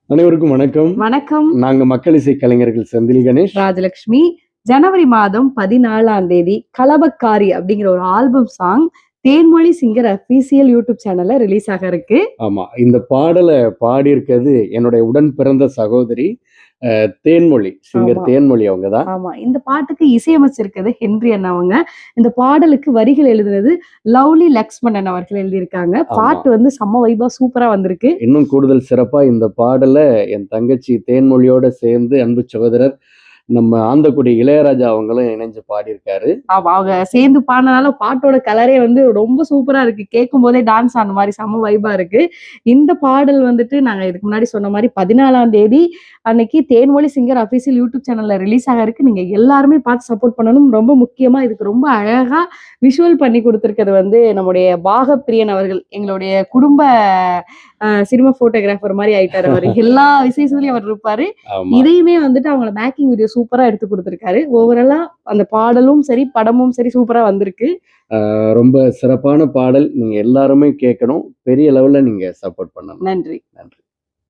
அனைவருக்கும் வணக்கம். வணக்கம். நாங்க மக்கள் இசை கலைஞர்கள் செந்தில் கணேஷ், ராஜலட்சுமி. ஜனவரி மாதம் 14ஆம் தேதி களபக்காரி அப்படிங்கிற ஒரு album song Thenmozhi singer official YouTube சேனல்ல ரிலீஸ் ஆக இருக்கு. ஆமா, இந்த பாடலை பாடியிருக்கிறது என்னுடைய உடன் பிறந்த சகோதரி தேன்மொழி, சிங்கர் ஆமா. தேன்மொழி அவங்க தான். ஆமா. இந்த பாட்டுக்கு இசையமைச்சிருக்கிறது ஹென்றி அண்ணா அவங்க. இந்த பாடலுக்கு வரிகள் எழுதுனது லவ்லி லக்ஷ்மணன் அவர்கள் எழுதியிருக்காங்க. ஆமா. பாட்டு வந்து செம்ம வைபா சூப்பரா வந்திருக்கு. இன்னும் கூடுதல் சிறப்பா இந்த பாடலை என் தங்கச்சி தேன்மொழியோட சேர்ந்து அன்பு சகோதரர் நம்ம ஆந்தக்குடி இளையராஜா அவங்களும் இணைஞ்சு பாடியிருக்காரு. ஆமா, அவங்க சேர்ந்து பாடினனால பாட்டோட கலரே வந்து ரொம்ப சூப்பரா இருக்கு. கேட்கும் போதே டான்ஸ் ஆன மாதிரி செம்ம வைபா இருக்கு. இந்த பாடல் வந்துட்டு நாங்க இதுக்கு முன்னாடி சொன்ன மாதிரி 14ஆம் தேதி அன்னைக்கு தேன்மொழி சிங்கர் அஃபீஷியல் யூடியூப் சேனல்ல ரிலீஸ் ஆக இருக்கு. நீங்க எல்லாருமே பார்த்து சப்போர்ட் பண்ணணும். ரொம்ப முக்கியமா இதுக்கு ரொம்ப அழகா விஷுவல் பண்ணி கொடுத்திருக்கிறது வந்து நம்முடைய பாகப்பிரியன் அவர்கள். எங்களுடைய குடும்ப சினிமா போட்டோகிராஃபர் மாதிரி ஆயிட்டாரு அவர். எல்லா விசேஷத்துலயும் அவர் இருப்பாரு. ஆமா. இதையுமே வந்துட்டு அவங்கள பேக்கிங் வீடியோ சூப்பரா எடுத்து கொடுத்திருக்காரு. ஓவராலா அந்த பாடலும் சரி படமும் சரி சூப்பரா வந்திருக்கு. ரொம்ப சிறப்பான பாடல். நீங்க எல்லாருமே கேட்கணும். பெரிய லெவல்ல நீங்க சப்போர்ட் பண்ணணும். நன்றி. நன்றி.